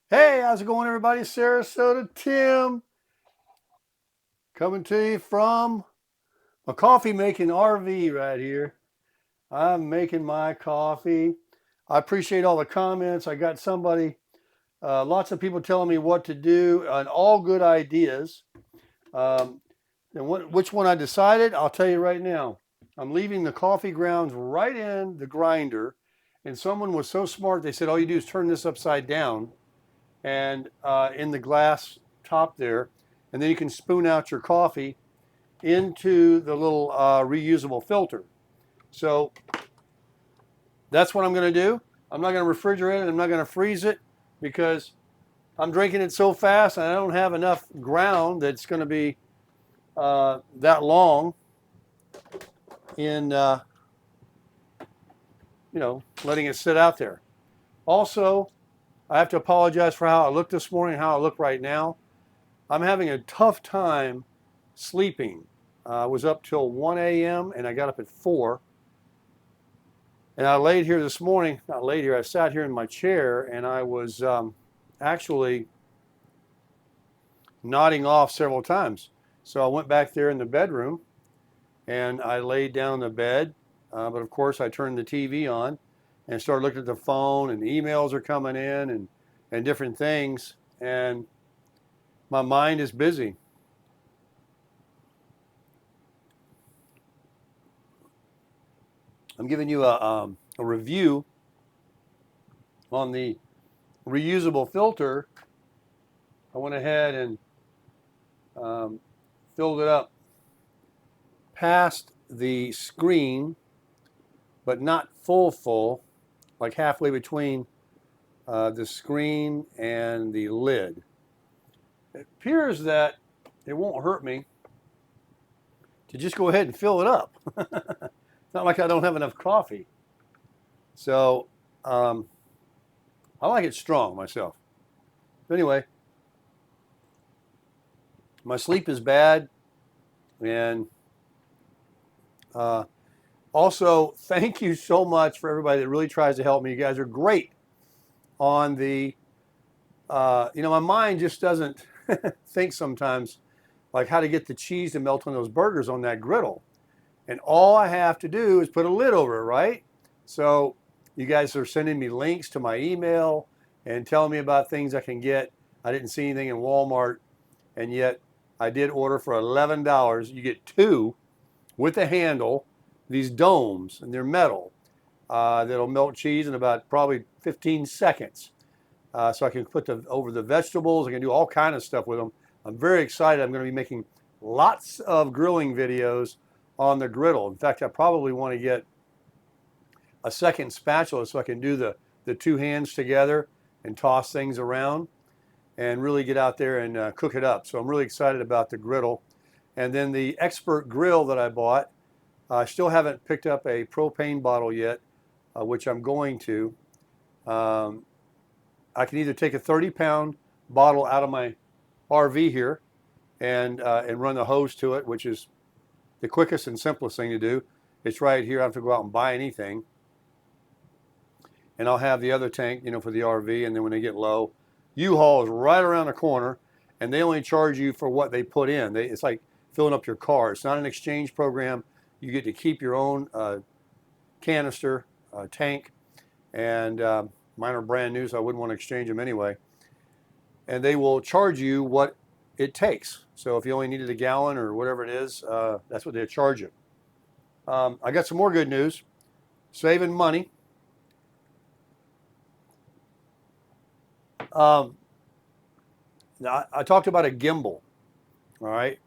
Hey, how's it going, everybody? Sarasota Tim coming to you from a coffee making RV right here. I'm making my coffee. I appreciate all the comments. I got lots of people telling me what to do and all good ideas. Um, which one I decided, I'll tell you right now. I'm leaving the coffee grounds right in the grinder. And someone was so smart, they said, all you do is turn this upside down and in the glass top there, and then you can spoon out your coffee into the little reusable filter. So that's what I'm going to do. I'm not going to refrigerate it. I'm not going to freeze it because I'm drinking it so fast and I don't have enough ground that's going to be that long in letting it sit out there. Also, I have to apologize for how I look this morning, how I look right now. I'm having a tough time sleeping. I was up till 1 a.m. and I got up at 4. And I laid here this morning, not laid here, I sat here in my chair and I was actually nodding off several times. So I went back there in the bedroom and I laid down in the bed. But of course, I turned the TV on and started looking at the phone, and emails are coming in and different things. And my mind is busy. I'm giving you a review on the reusable filter. I went ahead and filled it up past the screen, but not full, like halfway between the screen and the lid. It appears that it won't hurt me to just go ahead and fill it up. It's not like I don't have enough coffee. So I like it strong myself. But anyway, my sleep is bad. And also, thank you so much for everybody that really tries to help me. You guys are great on my mind just doesn't think sometimes like how to get the cheese to melt on those burgers on that griddle. And all I have to do is put a lid over it, right? So you guys are sending me links to my email and telling me about things I can get. I didn't see anything in Walmart, and yet I did order for $11. You get two with a handle, these domes, and they're metal, that'll melt cheese in about probably 15 seconds. So I can put over the vegetables. I can do all kind of stuff with them. I'm very excited. I'm going to be making lots of grilling videos on the griddle. In fact, I probably want to get a second spatula so I can do the two hands together and toss things around and really get out there and cook it up. So I'm really excited about the griddle. And then the Expert Grill that I bought, I still haven't picked up a propane bottle yet, which I'm going to. I can either take a 30-pound bottle out of my RV here and run the hose to it, which is the quickest and simplest thing to do. It's right here. I don't have to go out and buy anything. And I'll have the other tank, for the RV. And then when they get low, U-Haul is right around the corner, and they only charge you for what they put in. It's like filling up your car. It's not an exchange program. You get to keep your own canister, tank, and mine are brand new, so I wouldn't want to exchange them anyway. And they will charge you what it takes. So if you only needed a gallon or whatever it is, that's what they'll charge you. I got some more good news. Saving money. Now, I talked about a gimbal. All right.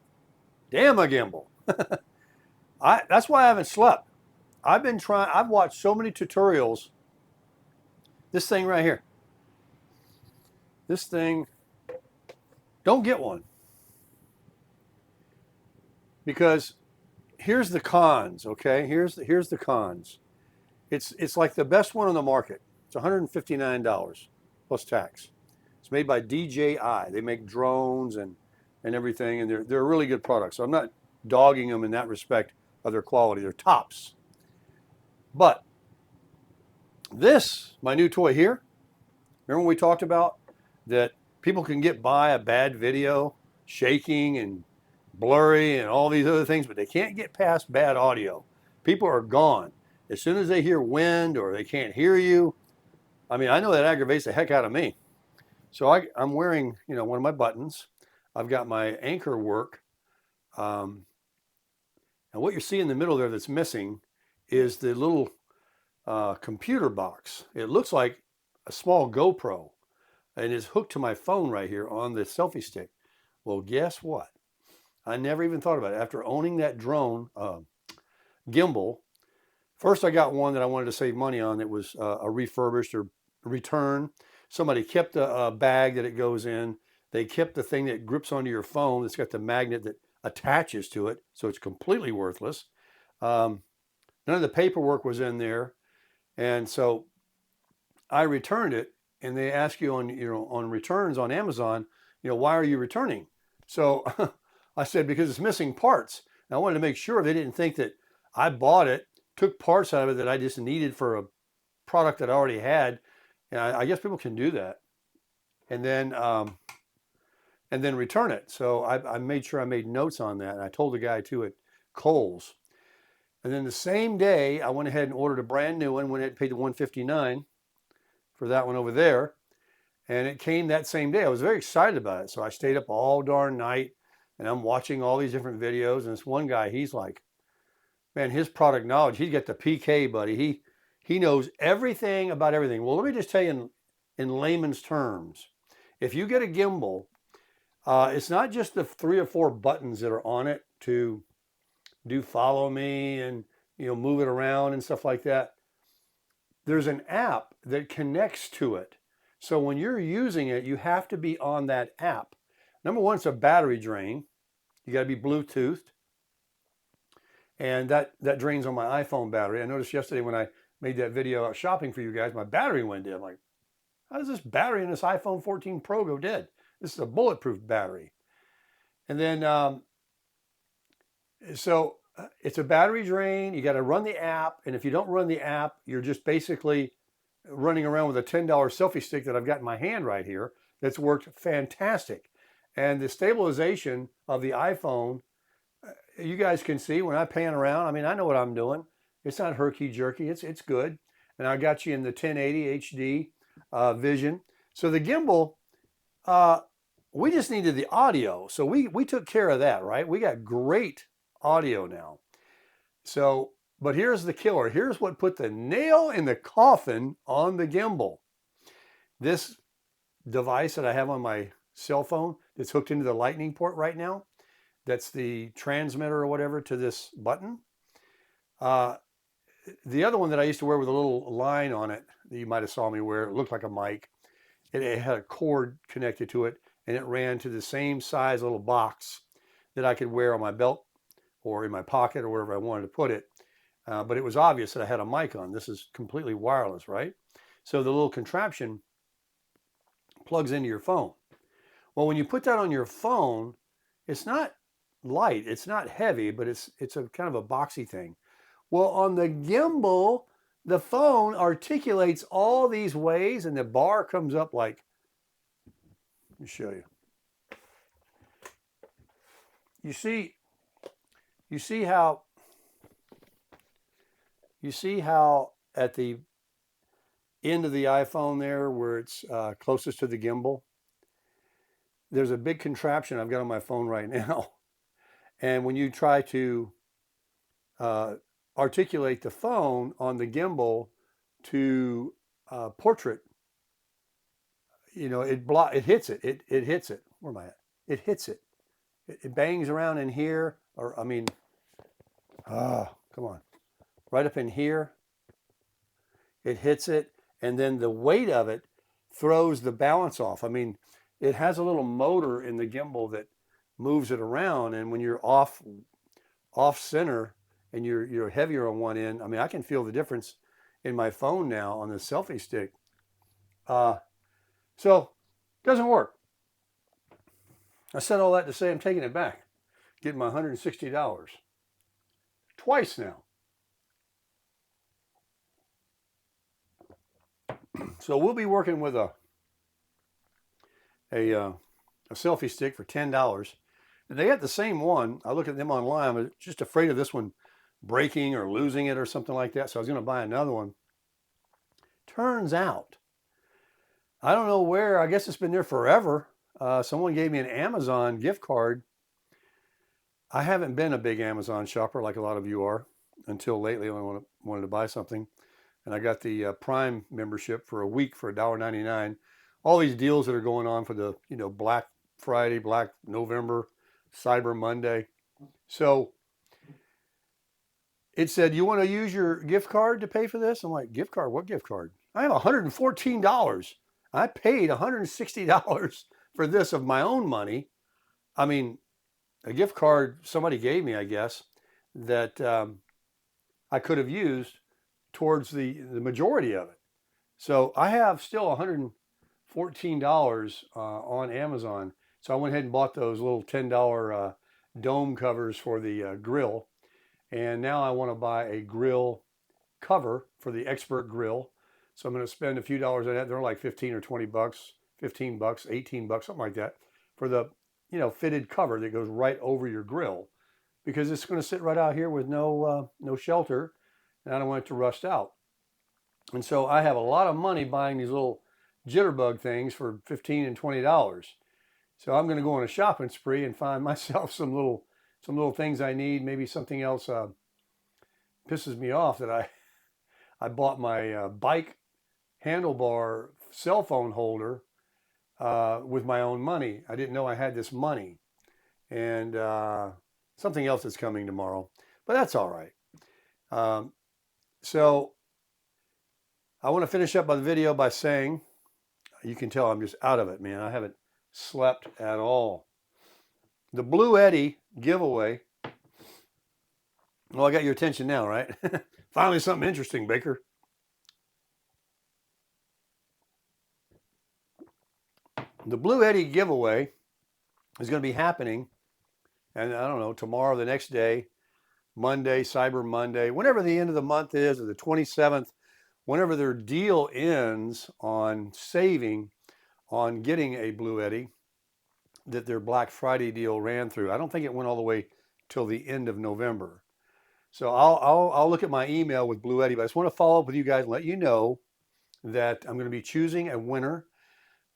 Damn a gimbal. That's why I haven't slept. I've watched so many tutorials. This thing right here. This thing, don't get one. Because here's the cons, okay? Here's the cons. It's like the best one on the market. It's $159 plus tax. It's made by DJI. They make drones and everything, and they're a really good product. So I'm not dogging them in that respect of their quality. They're tops. But this, my new toy here, remember when we talked about that people can get by a bad video, shaking and blurry and all these other things, but they can't get past bad audio. People are gone. As soon as they hear wind or they can't hear you, I mean, I know that aggravates the heck out of me. So I'm wearing, one of my buttons. I've got my Anchor work. And what you see in the middle there that's missing is the little computer box. It looks like a small GoPro and it's hooked to my phone right here on the selfie stick. Well, guess what? I never even thought about it. After owning that drone gimbal, first I got one that I wanted to save money on that was a refurbished or return. Somebody kept a bag that it goes in. They kept the thing that grips onto your phone. It's got the magnet that attaches to it, so it's completely worthless. None of the paperwork was in there, and so I returned it. And they ask you on returns on Amazon, why are you returning? So I said because it's missing parts. And I wanted to make sure they didn't think that I bought it, took parts out of it that I just needed for a product that I already had. And I guess people can do that, and then return it. So I made sure I made notes on that. And I told the guy too at Kohl's. And then the same day, I went ahead and ordered a brand new one. Went ahead and paid the $159 for that one over there. And it came that same day. I was very excited about it. So I stayed up all darn night and I'm watching all these different videos. And this one guy, he's like, man, his product knowledge, he's got the PK, buddy. He knows everything about everything. Well, let me just tell you in layman's terms, if you get a gimbal, it's not just the 3 or 4 buttons that are on it to do follow me and, move it around and stuff like that. There's an app that connects to it. So when you're using it, you have to be on that app. Number one, it's a battery drain. You got to be Bluetoothed. And that drains on my iPhone battery. I noticed yesterday when I made that video out shopping for you guys, my battery went dead. I'm like, how does this battery in this iPhone 14 Pro go dead? This is a bulletproof battery. And then, so it's a battery drain. You got to run the app. And if you don't run the app, you're just basically running around with a $10 selfie stick that I've got in my hand right here that's worked fantastic. And the stabilization of the iPhone, you guys can see when I pan around, I mean, I know what I'm doing. It's not herky-jerky. It's good. And I got you in the 1080 HD vision. So the gimbal, we just needed the audio. So we took care of that, right? We got great audio now. So, but here's the killer. Here's what put the nail in the coffin on the gimbal. This device that I have on my cell phone that's hooked into the lightning port right now, that's the transmitter or whatever to this button. The other one that I used to wear with a little line on it that you might have saw me wear, it looked like a mic. It had a cord connected to it and it ran to the same size little box that I could wear on my belt or in my pocket or wherever I wanted to put it. But it was obvious that I had a mic on. This is completely wireless, right? So the little contraption plugs into your phone. Well, when you put that on your phone, it's not light, it's not heavy, but it's a kind of a boxy thing. Well, on the gimbal, the phone articulates all these ways and the bar comes up like, let me show you. You see how at the end of the iPhone there where it's closest to the gimbal, there's a big contraption I've got on my phone right now. And when you try to articulate the phone on the gimbal to portrait, it hits it. It hits it. Where am I at? It hits it. It bangs around in here, or I mean, come on, right up in here. It hits it, and then the weight of it throws the balance off. I mean, it has a little motor in the gimbal that moves it around, and when you're off center and you're heavier on one end, I mean, I can feel the difference in my phone now on the selfie stick. So it doesn't work. I said all that to say I'm taking it back, getting my $160 twice now. So we'll be working with a a selfie stick for $10. And they got the same one. I look at them online. I was just afraid of this one breaking or losing it or something like that. So I was going to buy another one. Turns out, I don't know where. I guess it's been there forever. Someone gave me an Amazon gift card. I haven't been a big Amazon shopper like a lot of you are until lately when I wanted to buy something. And I got the Prime membership for a week for $1.99. All these deals that are going on for the, Black Friday, Black November, Cyber Monday. So it said, you want to use your gift card to pay for this? I'm like, gift card? What gift card? I have $114. I paid $160 for this of my own money. I mean, a gift card somebody gave me, I guess, that I could have used towards the majority of it. So I have still $114 on Amazon. So I went ahead and bought those little $10 dome covers for the grill. And now I want to buy a grill cover for the Expert Grill. So I'm going to spend a few dollars on that. They're like 15 or 20 bucks, 15 bucks, 18 bucks, something like that for the, fitted cover that goes right over your grill, because it's going to sit right out here with no shelter, and I don't want it to rust out. And so I have a lot of money buying these little jitterbug things for $15 and $20. So I'm going to go on a shopping spree and find myself some little things I need. Maybe something else pisses me off that I bought my bike handlebar cell phone holder with my own money. I didn't know I had this money. And something else is coming tomorrow, but that's all right. So I want to finish up my video by saying, you can tell I'm just out of it, man. I haven't slept at all. The Bluetti giveaway. Well, I got your attention now, right? Finally something interesting, Baker. The Bluetti giveaway is going to be happening, and I don't know, tomorrow, the next day, Monday, Cyber Monday, whenever the end of the month is, or the 27th, whenever their deal ends on saving on getting a Bluetti that their Black Friday deal ran through. I don't think it went all the way till the end of November. So I'll look at my email with Bluetti, but I just want to follow up with you guys and let you know that I'm going to be choosing a winner.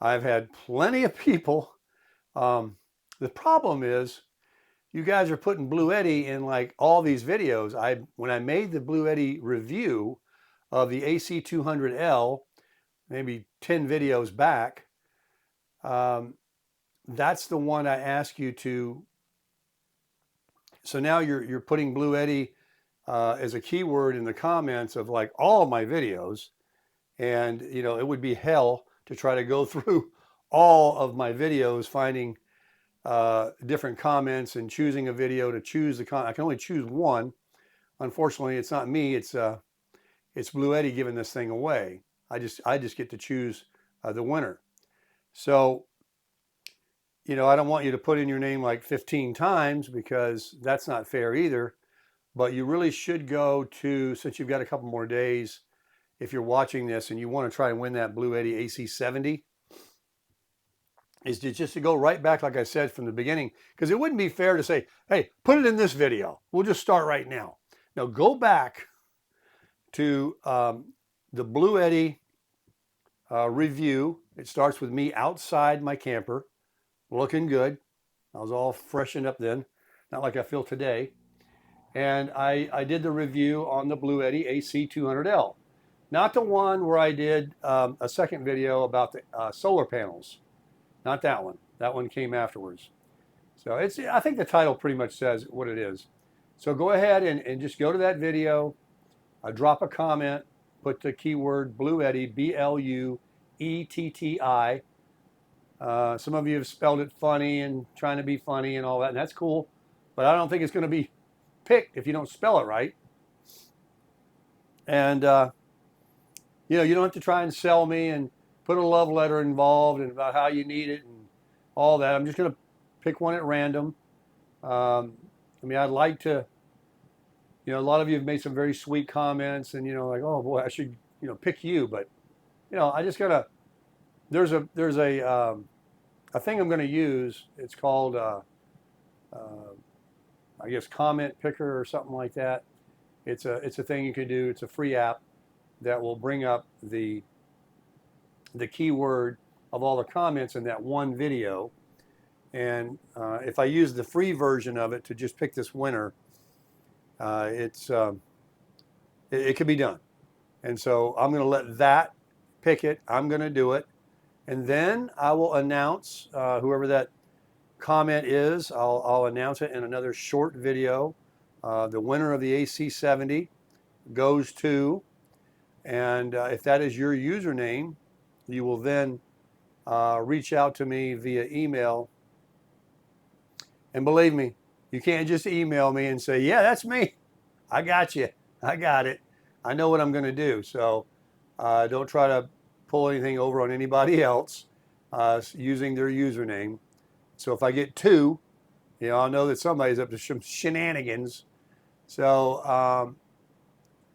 I've had plenty of people. The problem is you guys are putting Bluetti in like all these videos. When I made the Bluetti review of the AC200L, maybe 10 videos back, that's the one I ask you to. So now you're putting Bluetti as a keyword in the comments of like all of my videos, and it would be hell to try to go through all of my videos finding different comments and choosing a video to choose the comment. I can only choose one. Unfortunately, it's not me. It's Bluetti giving this thing away. I just get to choose the winner. So I don't want you to put in your name like 15 times, because that's not fair either. But you really should go to, since you've got a couple more days, if you're watching this and you want to try and win that Bluetti AC70, is just to go right back, like I said, from the beginning, because it wouldn't be fair to say, hey, put it in this video. We'll just start right now. Now go back to the Bluetti review. It starts with me outside my camper, looking good. I was all freshened up then, not like I feel today. And I did the review on the Bluetti AC200L. Not the one where I did a second video about the solar panels. Not that one. That one came afterwards. So I think the title pretty much says what it is. So go ahead and just go to that video, drop a comment, put the keyword Bluetti, BLUETTI. Some of you have spelled it funny and trying to be funny and all that, and that's cool. But I don't think it's going to be picked if you don't spell it right. And, you don't have to try and sell me and put a love letter involved and about how you need it and all that. I'm just going to pick one at random. I'd like to, a lot of you have made some very sweet comments and, like, oh boy, I should, pick you. But, I just got to, there's a a thing I'm going to use. It's called, I guess, Comment Picker or something like that. It's a thing you can do. It's a free app that will bring up the keyword of all the comments in that one video. And if I use the free version of it to just pick this winner, it can be done. And so I'm going to let that pick it. I'm going to do it. And then I will announce whoever that comment is. I'll announce it in another short video. The winner of the AC70 goes to, and if that is your username, you will then reach out to me via email. And believe me, you can't just email me and say, yeah, that's me. I got you. I got it. I know what I'm going to do. So don't try to pull anything over on anybody else using their username. So if I get 2, I'll know that somebody's up to some shenanigans. So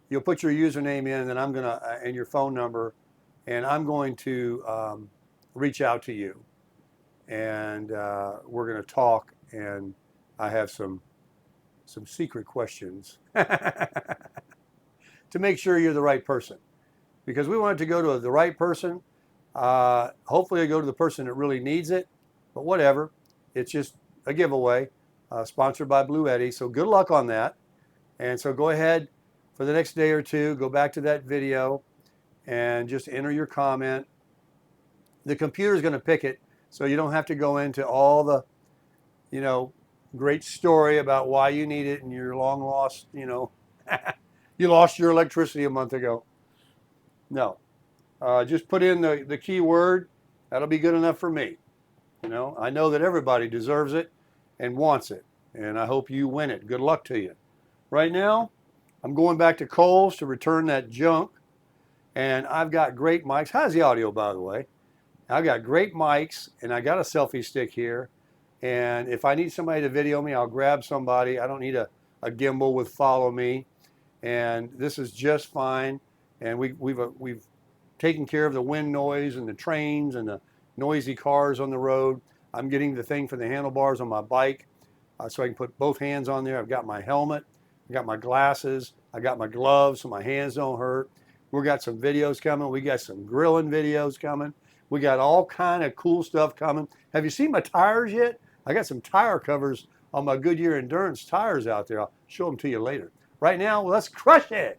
you'll put your username in, and then I'm going to, and your phone number, and I'm going to reach out to you. And we're going to talk, and I have some secret questions to make sure you're the right person, because we want it to go to the right person. Hopefully it'll go to the person that really needs it, but whatever. It's just a giveaway sponsored by Bluetti. So good luck on that. And so go ahead for the next day or two, go back to that video and just enter your comment. The computer's going to pick it, so you don't have to go into all the, great story about why you need it and your long lost, you lost your electricity a month ago. No, just put in the keyword. That'll be good enough for me. I know that everybody deserves it and wants it, and I hope you win it. Good luck to you. Right now, I'm going back to Kohl's to return that junk, and I've got great mics. How's the audio, by the way? I've got great mics, and I got a selfie stick here. And if I need somebody to video me, I'll grab somebody. I don't need a gimbal with follow me. And this is just fine. And we've taken care of the wind noise and the trains and the noisy cars on the road. I'm getting the thing for the handlebars on my bike so I can put both hands on there. I've got my helmet. I got my glasses. I got my gloves so my hands don't hurt. We got some videos coming. We got some grilling videos coming. We got all kind of cool stuff coming. Have you seen my tires yet? I got some tire covers on my Goodyear Endurance tires out there. I'll show them to you later. Right now, let's crush it.